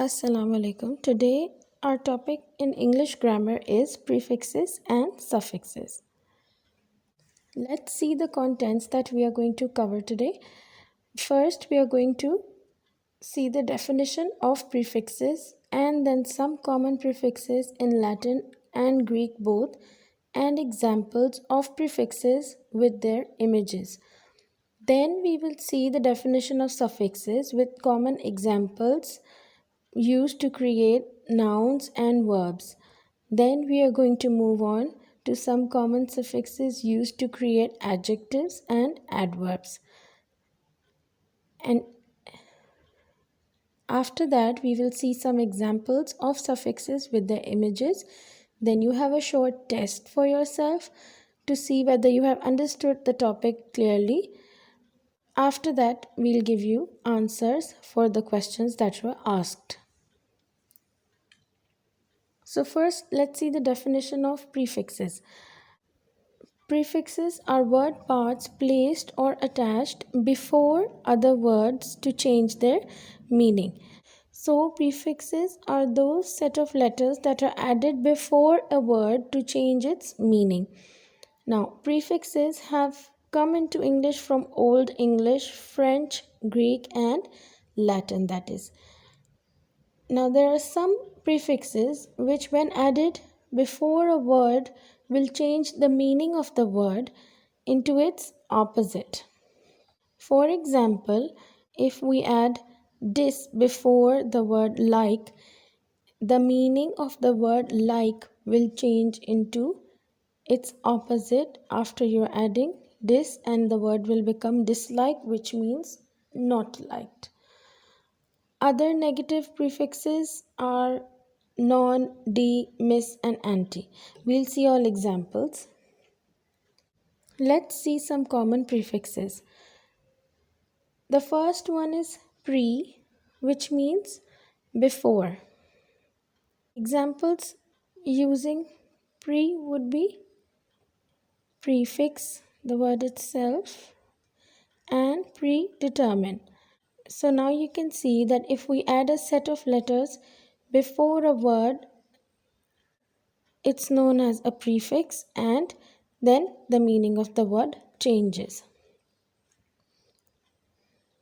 Assalamu alaikum. Today our topic in English grammar is prefixes and suffixes. Let's see the contents that we are going to cover today. First, we are going to see the definition of prefixes and then some common prefixes in Latin and Greek both, and examples of prefixes with their images. Then we will see the definition of suffixes with common examples used to create nouns and verbs. Then we are going to move on to some common suffixes used to create adjectives and adverbs. And after that, we will see some examples of suffixes with their images. Then you have a short test for yourself to see whether you have understood the topic clearly. After that, we'll give you answers for the questions that were asked. So first, let's see the definition of prefixes. Prefixes are word parts placed or attached before other words to change their meaning. So prefixes are those set of letters that are added before a word to change its meaning. Now, prefixes have come into English from Old English, French, Greek, and Latin, that is. Now, there are some prefixes which, when added before a word, will change the meaning of the word into its opposite. For example, if we add dis before the word like, the meaning of the word like will change into its opposite after you're adding dis, and the word will become dislike, which means not liked. Other negative prefixes are non, de, mis, and anti. We'll see all examples. Let's see some common prefixes. The first one is pre, which means before. Examples using pre would be prefix, the word itself, and predetermine. So now you can see that if we add a set of letters before a word, it's known as a prefix, and then the meaning of the word changes.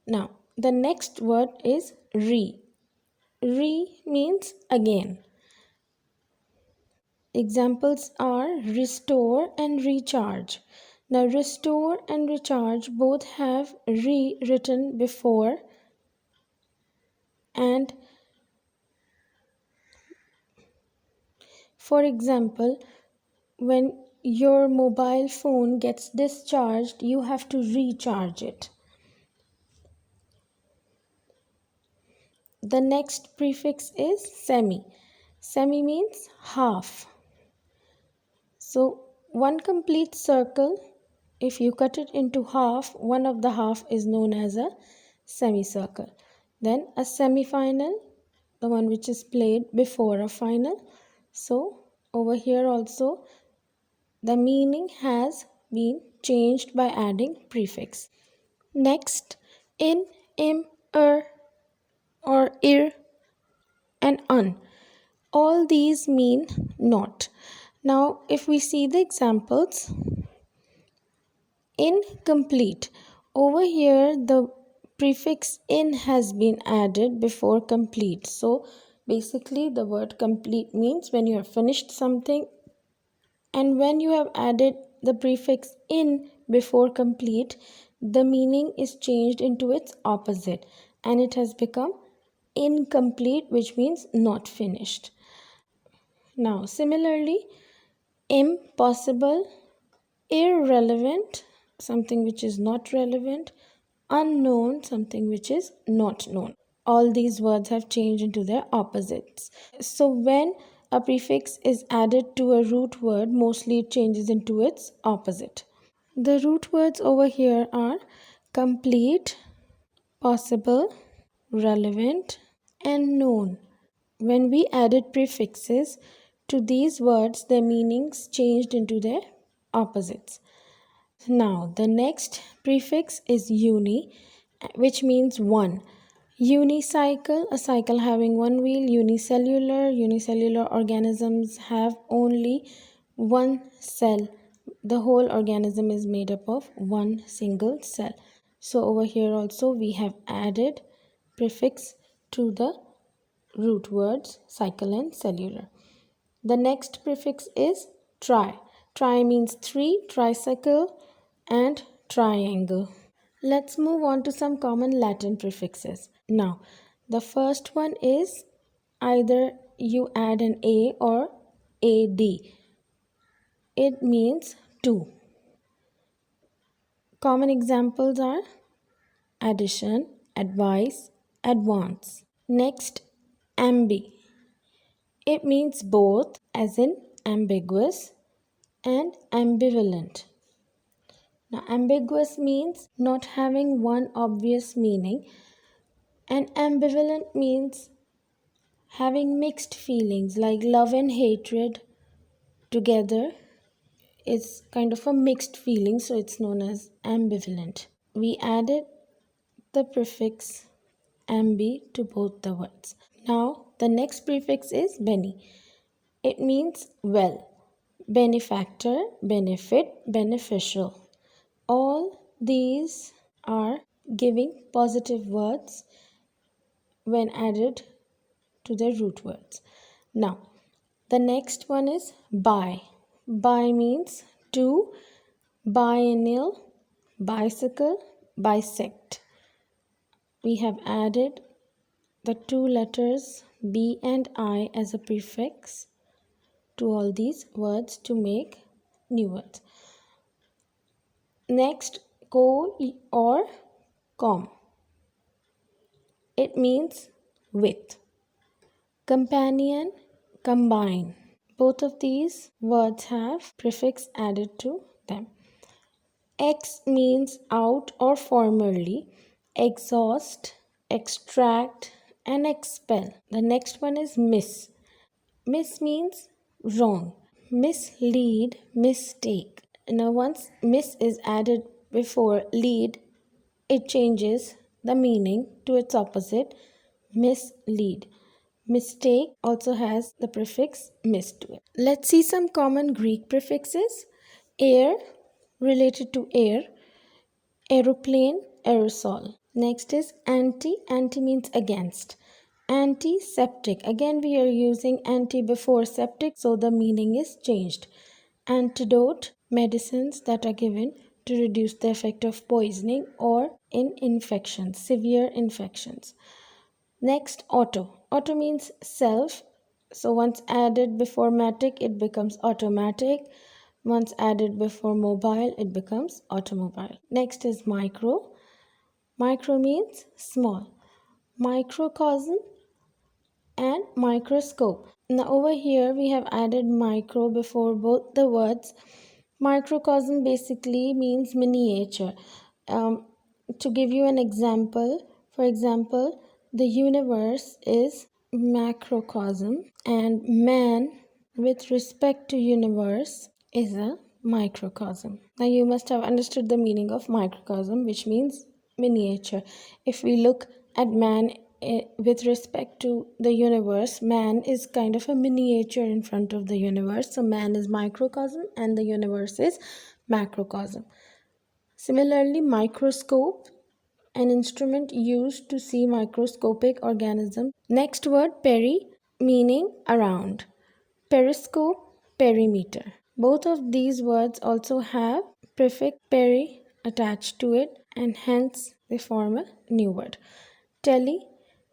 Now, the next word is re. Re means again. Examples are restore and recharge. Now, restore and recharge both have re written before, and for example, when your mobile phone gets discharged, you have to recharge it. The next prefix is semi. Semi means half. So one complete circle, if you cut it into half, one of the half is known as a semicircle. Then a semi-final, the one which is played before a final. So over here also the meaning has been changed by adding prefix. Next, in, im, or ir, and un. All these mean not. Now, if we see the examples, incomplete. Over here, the prefix in has been added before complete. So, basically, the word complete means when you have finished something, and when you have added the prefix in before complete, the meaning is changed into its opposite, and it has become incomplete, which means not finished. Now, similarly, impossible, irrelevant, something which is not relevant, unknown, something which is not known. All these words have changed into their opposites. So when a prefix is added to a root word, mostly it changes into its opposite. The root words over here are complete, possible, relevant, and known. When we added prefixes to these words, their meanings changed into their opposites. Now, the next prefix is uni, which means one. Unicycle, a cycle having one wheel. Unicellular organisms have only one cell. The whole organism is made up of one single cell. So over here also we have added prefix to the root words cycle and cellular. The next prefix is tri. Tri means three, tricycle and triangle. Let's move on to some common Latin prefixes. Now, the first one is either you add an A or AD. It means two. Common examples are addition, advice, advance. Next, ambi. It means both, as in ambiguous, and ambivalent. Now, ambiguous means not having one obvious meaning, and ambivalent means having mixed feelings like love and hatred together. It's kind of a mixed feeling, so it's known as ambivalent. We added the prefix ambi to both the words. Now, the next prefix is beni. It means well, benefactor, benefit, beneficial. All these are giving positive words when added to the root words. Now, the next one is bi. Bi means two, biennial, bicycle, bisect. We have added the two letters B and I as a prefix to all these words to make new words. Next, co or com. It means with. Companion, combine. Both of these words have prefix added to them. Ex means out or formerly, exhaust, extract, and expel. The next one is miss. Miss means wrong, mislead, mistake. Now, once miss is added before lead, it changes the meaning to its opposite, mislead. Mistake also has the prefix miss to it. Let's see some common Greek prefixes. Air, related to air. Aeroplane, aerosol. Next is anti. Anti means against. Antiseptic. Again, we are using anti before septic, so the meaning is changed. Antidote, medicines that are given to reduce the effect of poisoning or in infections, severe infections. Next, auto. Auto means self. So once added before matic, it becomes automatic. Once added before mobile, it becomes automobile. Next is micro. Micro means small. Microcosm and microscope. Now over here we have added micro before both the words. Microcosm basically means miniature. To give you an example, for example, the universe is macrocosm and man with respect to universe is a microcosm. Now you must have understood the meaning of microcosm, which means miniature. If we look at man with respect to the universe, man is kind of a miniature in front of the universe. So man is microcosm and the universe is macrocosm. Similarly, microscope, an instrument used to see microscopic organisms. Next word, peri, meaning around. Periscope, perimeter. Both of these words also have prefix peri attached to it, and hence they form a new word. Tele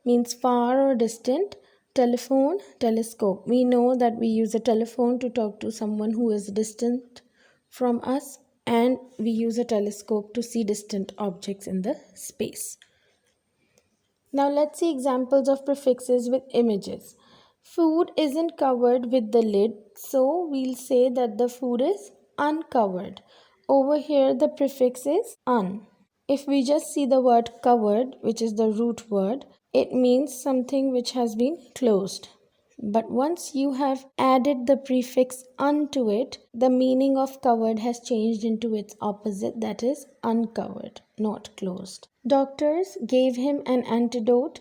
means far or distant. Telephone, telescope. We know that we use a telephone to talk to someone who is distant from us, and we use a telescope to see distant objects in the space. Now let's see examples of prefixes with images. Food isn't covered with the lid, so we'll say that the food is uncovered. Over here the prefix is un. If we just see the word covered, which is the root word, it means something which has been closed. But once you have added the prefix unto it, the meaning of covered has changed into its opposite, that is uncovered, not closed. Doctors gave him an antidote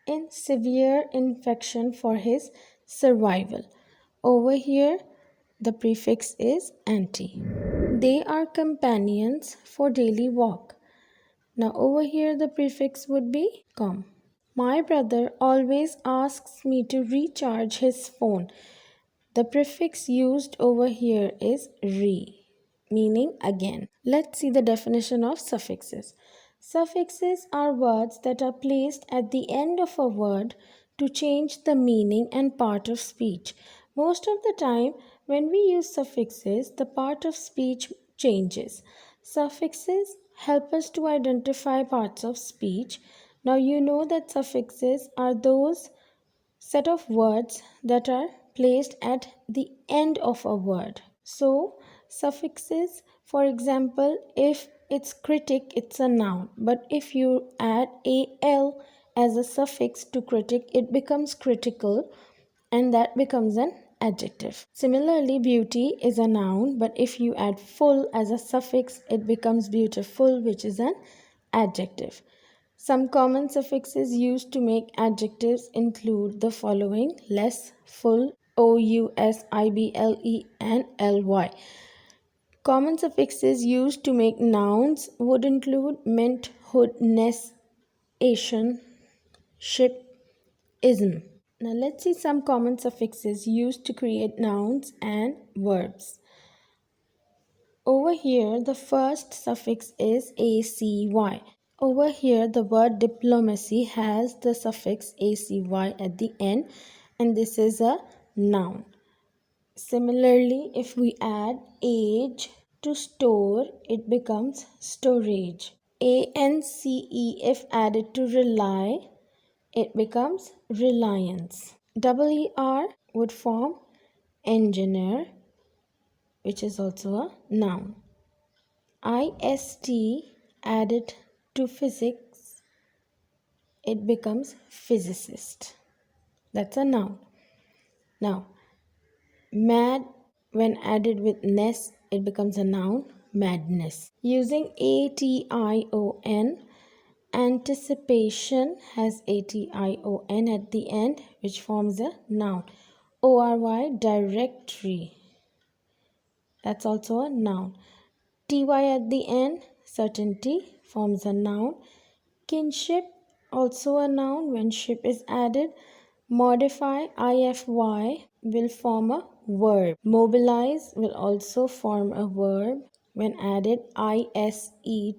in severe infection for his survival. Over here, the prefix is anti. They are companions for daily walk. Now over here the prefix would be com. My brother always asks me to recharge his phone. The prefix used over here is re, meaning again. Let's see the definition of suffixes. Suffixes are words that are placed at the end of a word to change the meaning and part of speech. Most of the time, when we use suffixes, the part of speech changes. Suffixes help us to identify parts of speech. Now, you know that suffixes are those set of words that are placed at the end of a word. So, suffixes, for example, if it's critic, it's a noun. But if you add al as a suffix to critic, it becomes critical and that becomes an adjective. Similarly, beauty is a noun, but if you add full as a suffix, it becomes beautiful, which is an adjective. Some common suffixes used to make adjectives include the following: less, full, ous, ible, and ly. Common suffixes used to make nouns would include meant, hood, ness, ation, ship, ism. Now let's see some common suffixes used to create nouns and verbs. Over here, the first suffix is acy. Over here, the word diplomacy has the suffix acy at the end, and this is a noun. Similarly, if we add age to store, it becomes storage. ance, if added to rely, it becomes reliance. Er would form engineer, which is also a noun. Ist added to physics, it becomes physicist. That's a noun. Now, mad, when added with ness, it becomes a noun, madness. Using ation, anticipation has ation at the end, which forms a noun. Ory, directory, that's also a noun. Ty at the end, certainty, forms a noun. Kinship, also a noun when ship is added. Modify, ify, will form a verb. Mobilize will also form a verb when added ise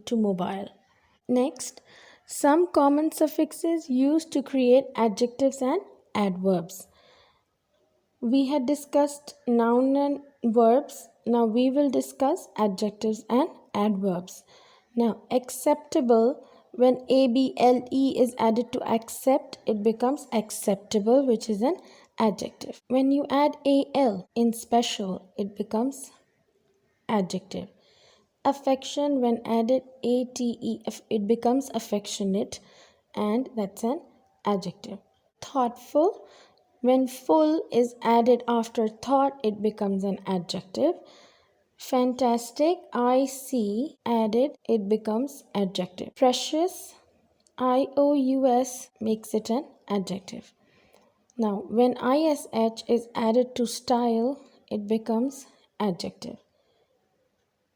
to mobile. Next, some common suffixes used to create adjectives and adverbs. We had discussed noun and verbs. Now we will discuss adjectives and adverbs. Now, acceptable, when able is added to accept, it becomes acceptable, which is an adjective. When you add al in special, it becomes adjective. Affection, when added ate, it becomes affectionate, and that's an adjective. Thoughtful, when full is added after thought, it becomes an adjective. Fantastic, I see, added, it becomes adjective. Precious, ious, makes it an adjective. Now, when ish is added to style, it becomes adjective.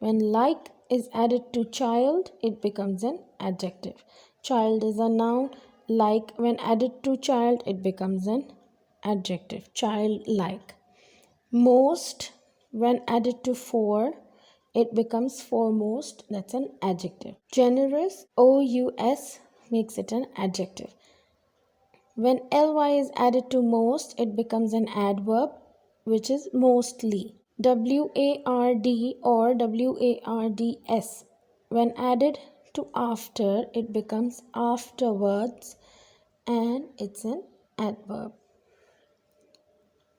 When like is added to child, it becomes an adjective. Child is a noun. Like, when added to child, it becomes an adjective. Childlike. Most, when added to for, it becomes foremost. That's an adjective. Generous, ous, makes it an adjective. When ly is added to most, it becomes an adverb, which is mostly. Ward or wards, when added to after, it becomes afterwards, and it's an adverb.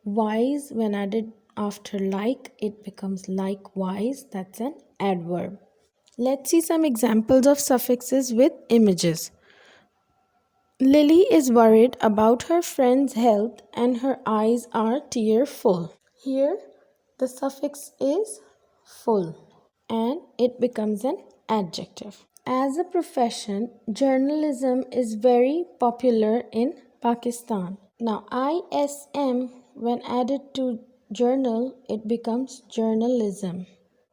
Wise, when added after like, it becomes likewise, that's an adverb. Let's see some examples of suffixes with images. Lily is worried about her friend's health and her eyes are tearful. Here, the suffix is full and it becomes an adjective. As a profession, journalism is very popular in Pakistan. Now, ISM, when added to journal, it becomes journalism.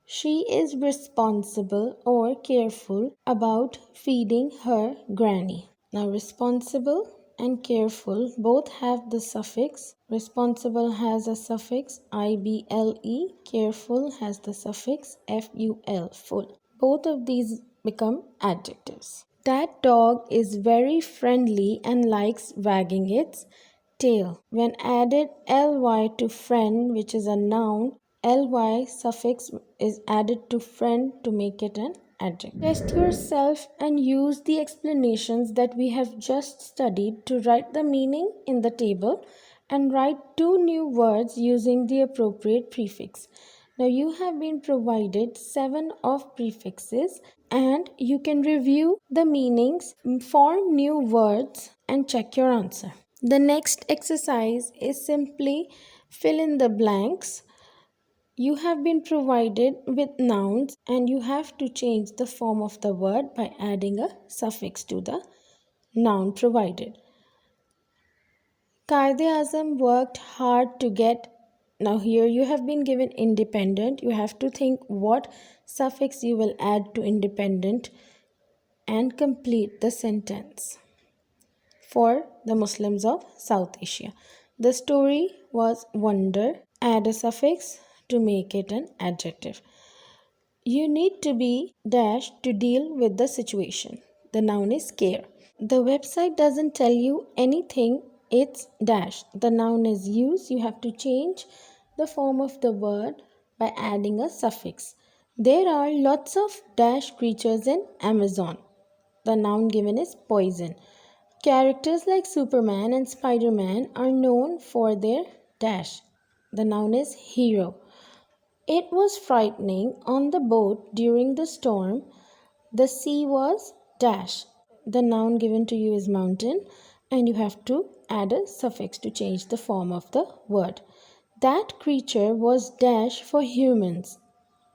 She is responsible or careful about feeding her granny. Now, responsible and careful both have the suffix. Responsible has a suffix ible, careful has the suffix ful, full. Both of these become adjectives. That dog is very friendly and likes wagging its tail. When added ly to friend, which is a noun, ly suffix is added to friend to make it an adjective. Test yourself and use the explanations that we have just studied to write the meaning in the table and write two new words using the appropriate prefix. Now you have been provided 7 of prefixes and you can review the meanings, form new words and check your answer. The next exercise is simply fill in the blanks. You have been provided with nouns and you have to change the form of the word by adding a suffix to the noun provided. Qaid-e-Azam worked hard to get. Now here you have been given independent. You have to think what suffix you will add to independent and complete the sentence. For the Muslims of South Asia, the story was wonder. Add a suffix to make it an adjective. You need to be dash to deal with the situation. The noun is care. The website doesn't tell you anything, it's dash. The noun is use. You have to change the form of the word by adding a suffix. There are lots of dash creatures in Amazon. The noun given is poison. Characters like Superman and Spider-Man are known for their dash. The noun is hero. It was frightening on the boat during the storm. The sea was dash. The noun given to you is mountain and you have to add a suffix to change the form of the word. That creature was dash for humans.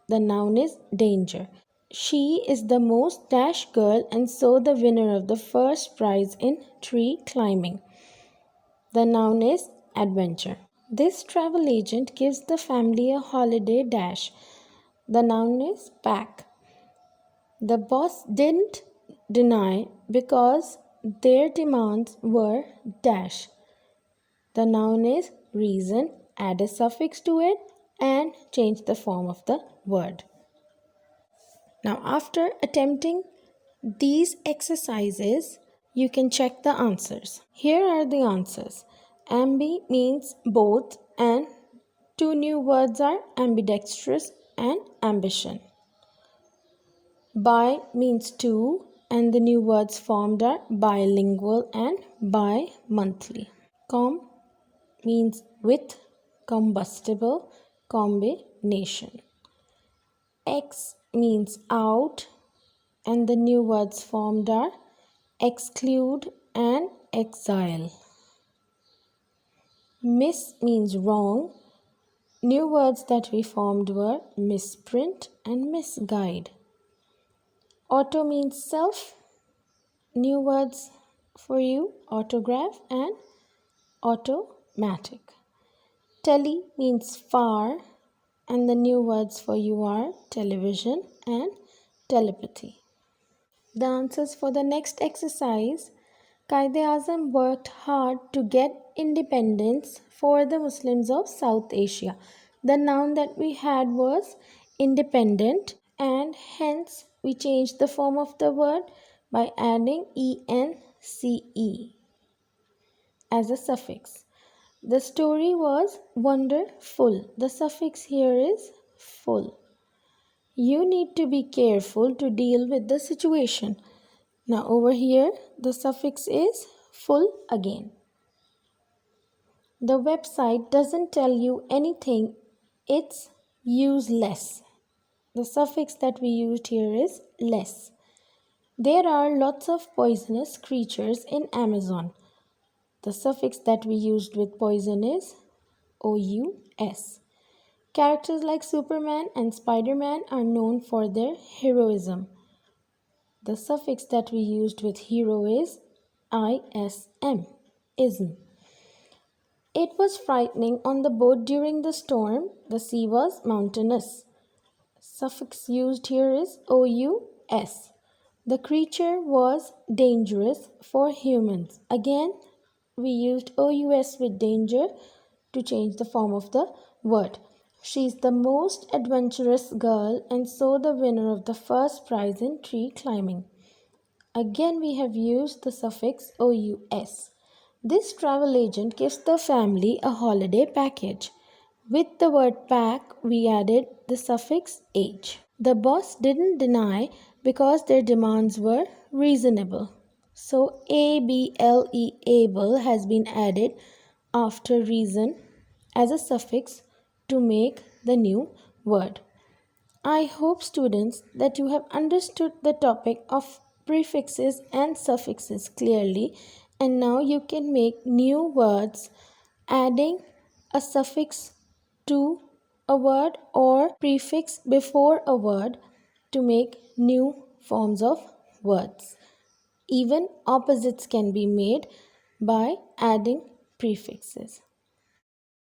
The noun is danger. She is the most dash girl and so the winner of the first prize in tree climbing. The noun is adventure. This travel agent gives the family a holiday dash. The noun is pack. The boss didn't deny because their demands were dash. The noun is reason. Add a suffix to it and change the form of the word. Now, after attempting these exercises, you can check the answers. Here are the answers. Ambi means both and two new words are ambidextrous and ambition. Bi means two and the new words formed are bilingual and bi-monthly. Com means with, combustible, combination. Ex means out and the new words formed are exclude and exile. Miss means wrong. New words that we formed were misprint and misguide. Auto means self. New words for you, autograph and automatic. Tele means far and the new words for you are television and telepathy. The answers for the next exercise. Qaid-e-Azam worked hard to get independence for the Muslims of South Asia. The noun that we had was independent and hence we changed the form of the word by adding ence as a suffix. The story was wonderful. The suffix here is full. You need to be careful to deal with the situation. Now over here the suffix is full again. The website doesn't tell you anything, it's useless. The suffix that we used here is less. There are lots of poisonous creatures in Amazon. The suffix that we used with poison is OUS. Characters like Superman and Spider-Man are known for their heroism. The suffix that we used with hero is ISM, ism. It was frightening on the boat during the storm. The sea was mountainous. Suffix used here is OUS. The creature was dangerous for humans. Again, we used OUS with danger to change the form of the word. She is the most adventurous girl and so the winner of the first prize in tree climbing. Again, we have used the suffix OUS. This travel agent gives the family a holiday package. With the word pack, we added the suffix age. The boss didn't deny because their demands were reasonable. So able, able has been added after reason as a suffix to make the new word. I hope, students, that you have understood the topic of prefixes and suffixes clearly, and now you can make new words adding a suffix to a word or prefix before a word to make new forms of words. Even opposites can be made by adding prefixes.